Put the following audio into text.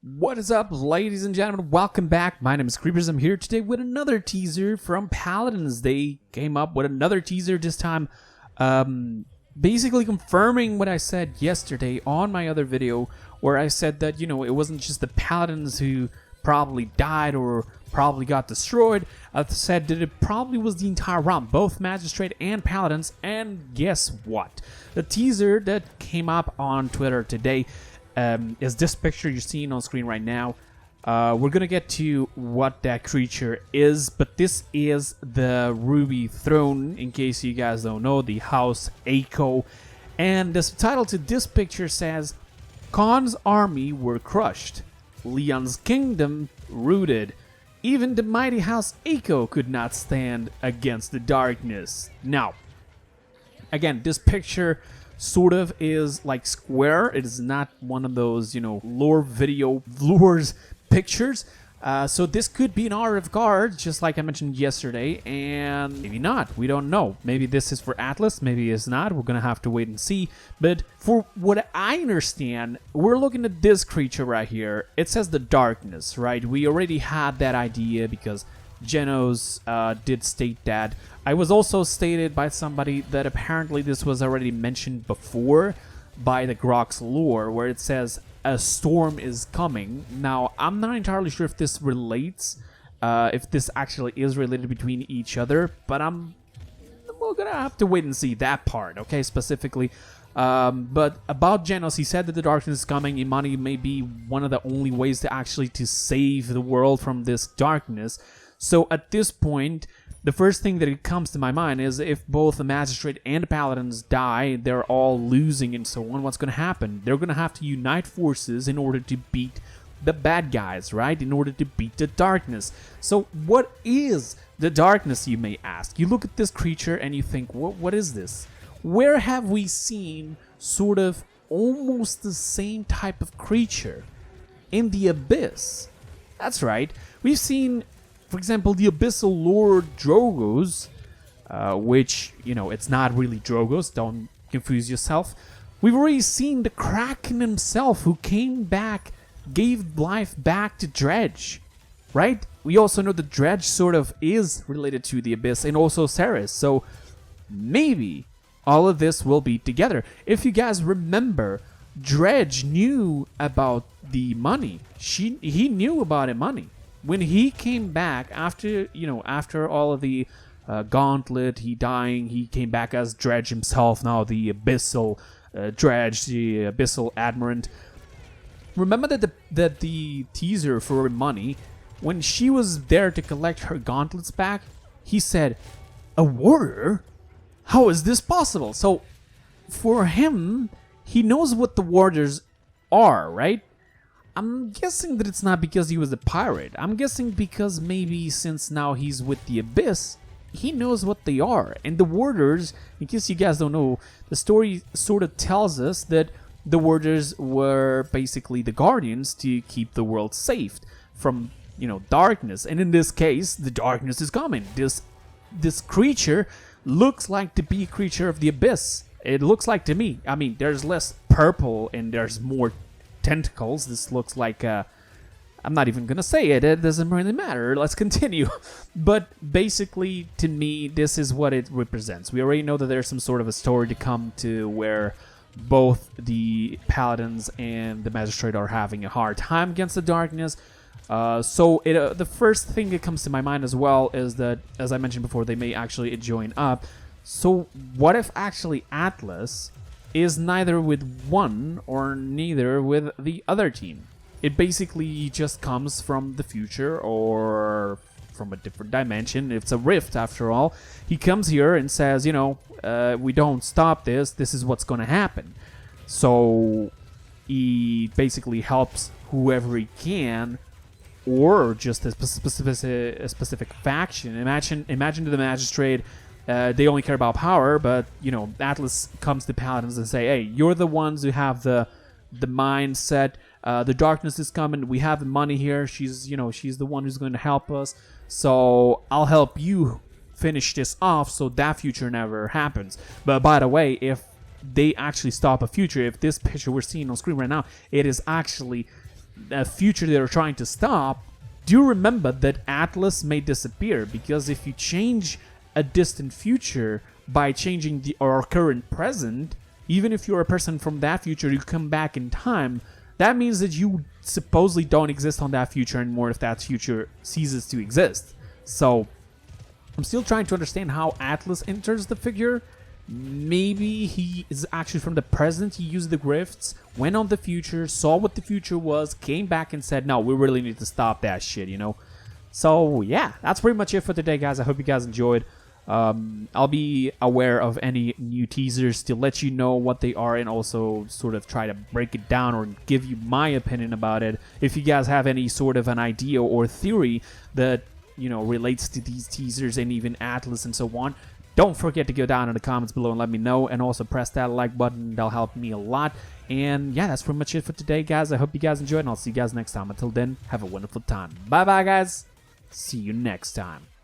What is up, ladies and gentlemen? Welcome back. My name is Kreepers. I'm here today with another teaser from Paladins. They came up with another teaser this time, basically confirming what I said yesterday on my other video, where I said that, it wasn't just the Paladins who probably died or probably got destroyed. I said that it probably was the entire realm, both Magistrate and Paladins, and guess what? The teaser that came up on Twitter today is this picture you're seeing on screen right now. We're gonna get to what that creature is, but this is the Ruby Throne, in case you guys don't know, the house Aico. And the subtitle to this picture says, Khan's army were crushed, Leon's kingdom rooted. Even the mighty house Aico could not stand against the darkness. Now, again, this picture sort of is like square. It is not one of those, lore video lures pictures. So this could be an art of cards, just like I mentioned yesterday, and maybe not. We don't know. Maybe this is for Atlas, maybe it's not. We're gonna have to wait and see. But for what I understand, we're looking at this creature right here. It says the darkness, right? We already had that idea because Genos did state that. I was also stated by somebody that apparently this was already mentioned before by the Grok's lore, where it says a storm is coming. Now, I'm not entirely sure if this relates, if this actually is related between each other, but we're gonna have to wait and see that part, okay, specifically. But about Genos, he said that the darkness is coming. Imani may be one of the only ways to save the world from this darkness. So at this point, the first thing that comes to my mind is if both the Magistrate and the Paladins die, they're all losing and so on, what's going to happen? They're going to have to unite forces in order to beat the bad guys, right? In order to beat the darkness. So what is the darkness, you may ask? You look at this creature and you think, what is this? Where have we seen sort of almost the same type of creature? In the Abyss. That's right. We've seen, for example, the Abyssal Lord Drogos, which, it's not really Drogos, don't confuse yourself. We've already seen the Kraken himself, who came back, gave life back to Dredge, right? We also know that Dredge sort of is related to the Abyss, and also Ceres, so maybe all of this will be together. If you guys remember, Dredge knew about the money. He knew about the money. When he came back after all of the gauntlet, he came back as Dredge himself, now the Abyssal Dredge, the Abyssal Admirant. Remember that the teaser for money, when she was there to collect her gauntlets back, he said, "A warrior? How is this possible?" So, for him, he knows what the warriors are, right? I'm guessing that it's not because he was a pirate. I'm guessing because maybe since now he's with the Abyss, he knows what they are. And the warders, in case you guys don't know, the story sort of tells us that the warders were basically the guardians to keep the world safe from, darkness. And in this case, the darkness is coming. This creature looks like to be a creature of the Abyss. It looks like to me. I mean, there's less purple and there's more tentacles. This looks like I'm not even gonna say it. It doesn't really matter. Let's continue. But basically, to me, this is what it represents. We already know that there's some sort of a story to come to where both the Paladins and the Magistrate are having a hard time against the darkness. So the first thing that comes to my mind as well is that, as I mentioned before, they may actually join up. So what if actually Atlas is neither with one or neither with the other team? It basically just comes from the future or from a different dimension. It's a rift after all. He comes here and says, we don't stop this. This is what's going to happen. So he basically helps whoever he can, or just a specific faction. Imagine to the Magistrate, they only care about power, but Atlas comes to Paladins and say, "Hey, you're the ones who have the mindset. The darkness is coming. We have the money here. She's the one who's going to help us. So I'll help you finish this off, so that future never happens." But by the way, if they actually stop a future, if this picture we're seeing on screen right now, it is actually future they're trying to stop, do remember that Atlas may disappear, because if you change a distant future by changing our current present, even if you're a person from that future, you come back in time, that means that you supposedly don't exist on that future anymore if that future ceases to exist. So I'm still trying to understand how Atlas enters the figure. Maybe he is actually from the present, he used the grifts, went on the future, saw what the future was, came back and said, no, we really need to stop that shit, you know? So yeah, that's pretty much it for today, guys. I hope you guys enjoyed. I'll be aware of any new teasers to let you know what they are, and also sort of try to break it down or give you my opinion about it. If you guys have any sort of an idea or theory that, you know, relates to these teasers and even Atlas and so on, don't forget to go down in the comments below and let me know, and also press that like button. That'll help me a lot. And yeah, that's pretty much it for today, guys. I hope you guys enjoyed, and I'll see you guys next time. Until then, have a wonderful time. Bye bye, guys. See you next time.